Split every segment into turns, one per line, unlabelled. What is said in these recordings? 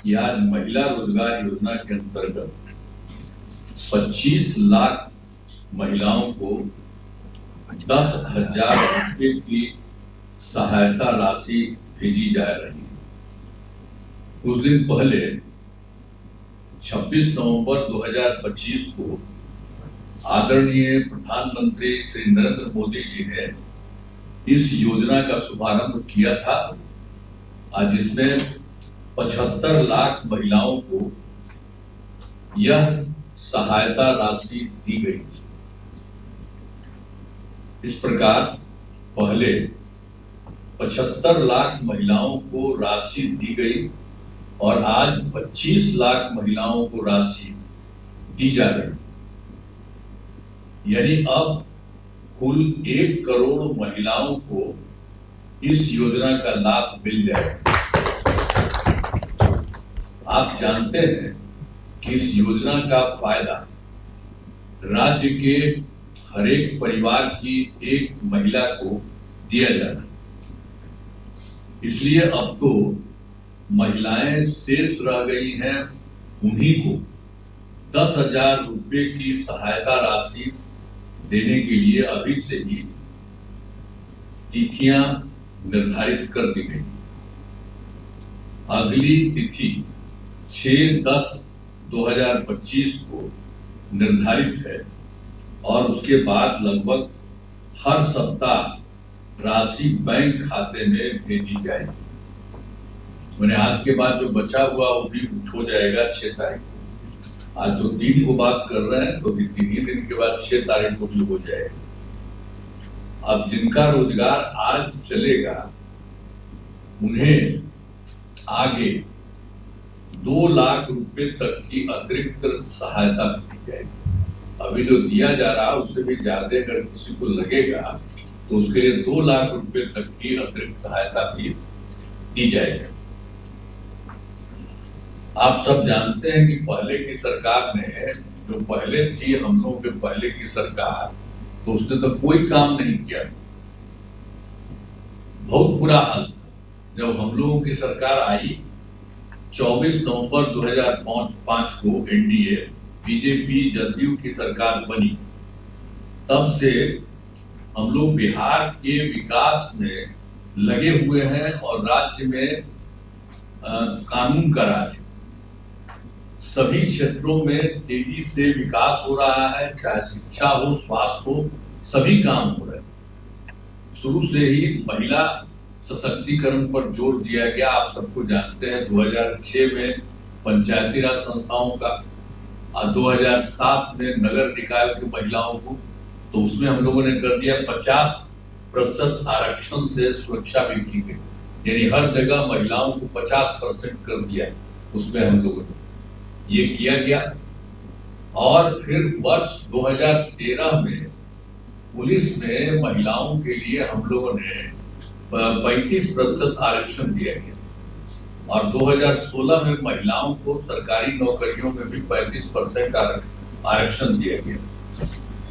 कि आज महिला रोजगार योजना के अंतर्गत 25 लाख महिलाओं को 10,000 रुपये की सहायता राशि भेजी जा रही है। कुछ दिन पहले 26 नवंबर 2025 को आदरणीय प्रधानमंत्री श्री नरेंद्र मोदी जी ने इस योजना का शुभारंभ किया था, आज जिसमें 75 लाख महिलाओं को यह सहायता राशि दी गई। इस प्रकार पहले 75 लाख महिलाओं को राशि दी गई और आज 25 लाख महिलाओं को राशि दी जा रही, यानी अब कुल 1 करोड़ महिलाओं को इस योजना का लाभ मिल जाएगा। आप जानते हैं कि इस योजना का फायदा राज्य के हर एक परिवार की एक महिला को दिया जाता है, इसलिए अब तो महिलाएं शेष रह गई हैं, उन्हीं को 10,000 रुपये की सहायता राशि देने के लिए अभी से ही तिथियां निर्धारित कर दी गई। अगली तिथि 6/10/2025 को निर्धारित है और उसके बाद लगभग हर सप्ताह राशि बैंक खाते में भेजी जाएगी। मैंने आज के बाद जो बचा हुआ वो भी हो जाएगा 6 तारीख को। आज तो 3 को बात कर रहे हैं, तो 3 ही दिन के बाद 6 तारीख को भी हो जाएगा। अब जिनका रोजगार आज चलेगा उन्हें आगे 2 लाख रुपए तक की अतिरिक्त सहायता दी जाएगी। अभी जो दिया जा रहा है उससे भी ज्यादा अगर किसी को लगेगा तो उसके लिए 2 लाख रुपए तक की अतिरिक्त सहायता भी दी जाएगी। आप सब जानते हैं कि पहले की सरकार ने, जो पहले थी हम लोगों के पहले की सरकार, तो उसने तो कोई काम नहीं किया, बहुत बुरा हाल था। जब हम लोगों की सरकार आई 24 नवंबर 2005 को एनडीए बीजेपी जदयू की सरकार बनी, तब से हम लोग बिहार के विकास में लगे हुए हैं और राज्य में कानून का राज, सभी क्षेत्रों में तेजी से विकास हो रहा है, चाहे शिक्षा हो, स्वास्थ्य हो, सभी काम हो रहे हैं। शुरू से ही महिला सशक्तिकरण पर जोर दिया गया। आप सबको जानते हैं 2006 में पंचायती राज संस्थाओं का और 2007 में नगर निकाय की महिलाओं को, तो उसमें हम लोगों ने कर दिया 50% आरक्षण से सुरक्षा भी की गई, यानी हर जगह महिलाओं को 50% कर दिया। उसमें हम लोगों ने ये किया गया। और फिर वर्ष 2013 में पुलिस में महिलाओं के लिए हम लोगों ने 35% आरक्षण दिया गया और 2016 में महिलाओं को सरकारी नौकरियों में भी 35% आरक्षण दिया गया।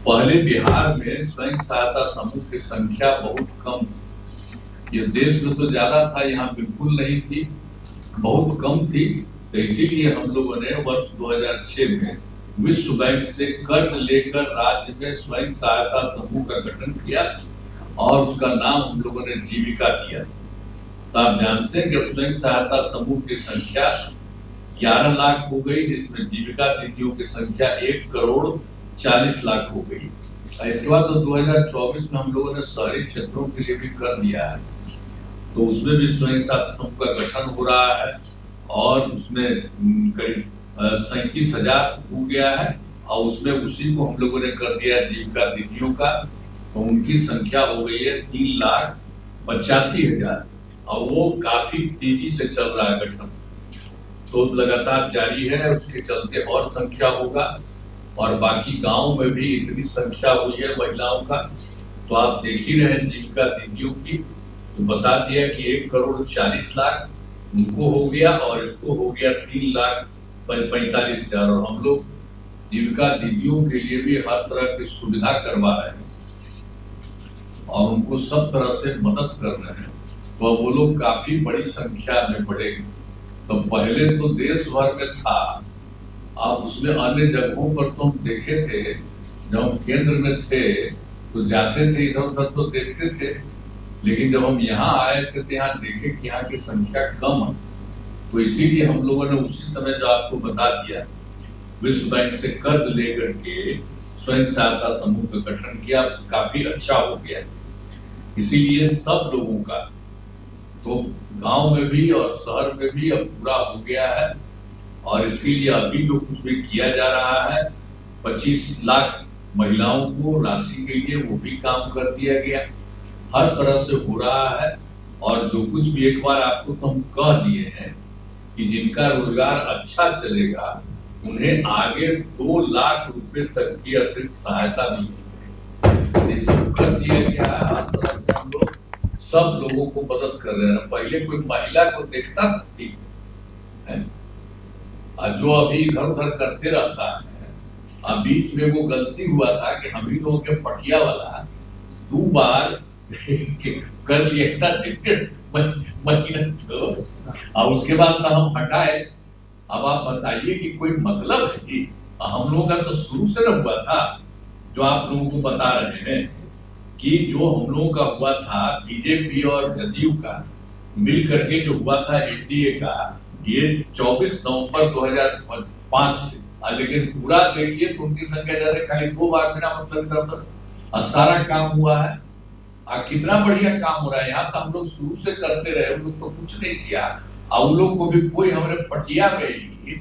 पहले बिहार में स्वयं सहायता समूह की संख्या बहुत कम, ये देश में तो ज्यादा था, यहाँ बिल्कुल नहीं थी, बहुत कम थी। तो इसीलिए हम लोगों ने वर्ष 2006 में विश्व बैंक से कर्ज लेकर राज्य में स्वयं सहायता समूह का गठन किया और उसका नाम हम लोगों ने जीविका दिया। तो आप जानते हैं कि स्वयं सहायता समूह की संख्या 11 लाख हो गई, जिसमें जीविका दीदियों की संख्या 1 करोड़ 40 लाख हो गई। इसके बाद तो 2024 में हम लोगों ने शहरी क्षेत्रों के लिए भी कर दिया है, तो उसमें भी स्वयं सहायता समूह का गठन हो रहा है और उसमें करीब 37,000 हो गया है और उसमें उसी को हम लोगों ने कर दिया जीविका दीदियों का, तो उनकी संख्या हो गई है 3,85,000 और वो काफी तेजी से चल रहा है गठन, तो लगातार जारी है। उसके चलते और संख्या होगा और बाकी गांव में भी इतनी संख्या हुई है महिलाओं का, तो आप देख ही रहे हैं जीविका दीदियों की, तो बता दिया कि 1 करोड़ 40 लाख उनको हो गया और इसको हो गया 3,45,000। और हम लोग जीविका दीदियों के लिए भी हर तरह की सुविधा करवा रहे हैं और उनको सब तरह से मदद कर रहे हैं, तो वो लोग काफी बड़ी संख्या में बढ़ेंगे। तो पहले तो देश भर में था, अब उसमें अन्य जगहों पर तो हम देखे थे, जब हम केंद्र में थे तो जाते थे इधर उधर तो देखते थे, लेकिन जब हम यहाँ आए थे तो यहाँ देखे कि यहाँ की संख्या कम है। तो इसीलिए हम लोगों ने उसी समय जो आपको बता दिया, विश्व बैंक से कर्ज लेकर के स्वयं सहायता समूह का गठन किया, काफी अच्छा हो गया। इसीलिए सब लोगों का तो गांव में भी और शहर में भी अब पूरा हो गया है, और इसके लिए अभी जो कुछ भी किया जा रहा है, 25 लाख महिलाओं को राशि के लिए वो भी काम कर दिया गया, हर तरह से हो रहा है। और जो कुछ भी एक बार आपको तो हम कह दिए हैं कि जिनका रोजगार अच्छा चलेगा उन्हें आगे 2 लाख रुपए तक की अतिरिक्त सहायता मिलेगी, सब कर दिया गया है। हर तरह से हम लोग सब लोगों को मदद कर रहे हैं। पहले कोई महिला को देखता था ठीक है, जो अभी इधर उधर करते रहता है। अब बीच में वो गलती हुआ था कि हम ही लोगों के पटिया वाला 2 बार कर लिया था टिकट महीना तो, और उसके बाद तो हम हटाए। अब आप बताइए कि कोई मतलब है कि हम लोगों का तो शुरू से न हुआ था, जो आप लोगों को बता रहे हैं कि जो हम लोगों का हुआ था बीजेपी और जदयू का मिल करके जो हुआ था एनडीए का, ये 24 नवंबर 2005 से, लेकिन पूरा देखिए तो उनकी संख्या ज्यादा, खाली 2 बार मेरा मतलब सारा काम हुआ है। कितना बढ़िया काम हो रहा है। यहाँ तो हम लोग शुरू से करते रहे, उन लोग तो कुछ नहीं किया, और उन लोग को भी कोई हमारे पटिया में ही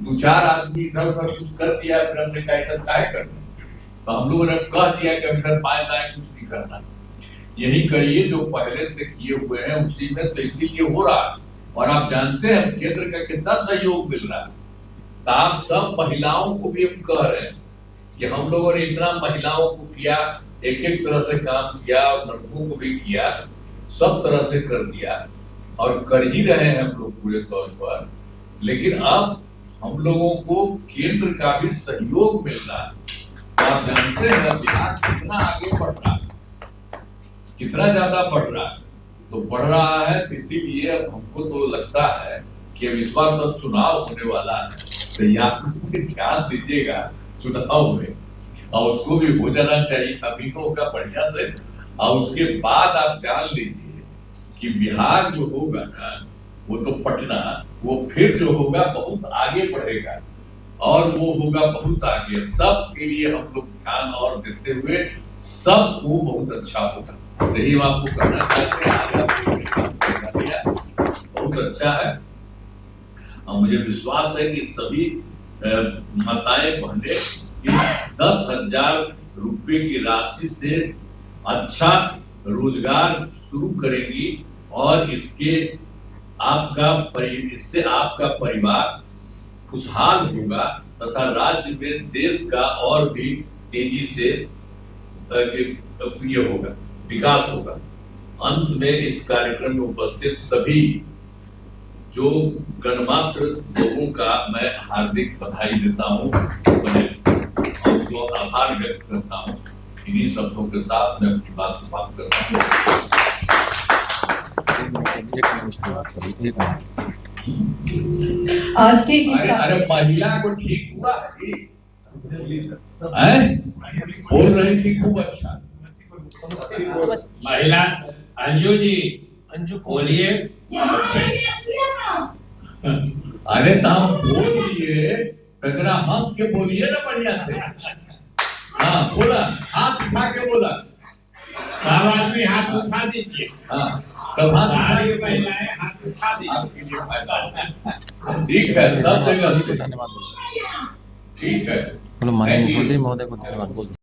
2-4 आदमी इधर उधर कुछ कर दिया, फिर हमने कहा ऐसा काय करना, तो हम लोगों ने कह दिया कि इधर बाएं दाएं कुछ नहीं करना, यही करिए जो पहले से किए हुए हैं उसी में, तो इसीलिए हो रहा है। और आप जानते हैं केंद्र का कितना सहयोग मिल रहा है, तो आप सब महिलाओं को भी हम कह रहे हैं कि हम लोगों ने इतना महिलाओं को किया, एक तरह से काम किया, और लड़कों को भी किया, सब तरह से कर दिया और कर ही रहे हैं हम लोग पूरे तौर पर। लेकिन अब हम लोगों को केंद्र का भी सहयोग मिल रहा है। आप जानते हैं बिहार कितना आगे बढ़ रहा है, कितना ज्यादा बढ़ रहा है, तो बढ़ रहा है, इसीलिए अब हमको तो लगता है कि अब इस बार तो चुनाव होने वाला है, तो यहाँ ध्यान दीजिएगा चुनाव में, और उसको भी हो जाना चाहिए अभी का बढ़िया से। और उसके बाद आप जान लीजिए कि बिहार जो होगा ना, वो तो पटना, वो फिर जो होगा बहुत आगे बढ़ेगा, और वो होगा बहुत आगे। सब के लिए हम लोग ध्यान और देते हुए सब को बहुत अच्छा होगा, यही हम आपको कहना चाहते हैं। आज आपको बहुत अच्छा है, और मुझे विश्वास है कि सभी माताएं बहनें 10,000 रुपए की राशि से अच्छा रोजगार शुरू करेंगी, और इससे आपका परिवार खुशहाल होगा, तथा राज्य में देश का और भी तेजी से ये होगा, विकास होगा। अंत में इस कार्यक्रम में उपस्थित सभी जो गणमात्र लोगों का मैं हार्दिक बधाई देता हूँ, और उनको आभार व्यक्त करता हूँ। इन्हीं शब्दों के साथ मैं अपनी बात समाप्त करता हूँ।
आज के
अरे महिला को ठीक हुआ है, बोल रही थी खूब अच्छा।
महिला अंजू जी, अंजू बोलिए।
अरे तो हम बोल दिए, जरा हंस के बोलिए ना बढ़िया से। हाँ बोला, हाथ उठा के बोला,
सब आदमी हाथ उठा दीजिए।
हाँ सब
सारी महिलाएं हाथ उठा दीजिए।
आपके लिए फायदा। ठीक है, सब जगह से
धन्यवाद।
ठीक है।
माननीय महोदय को धन्यवाद बोल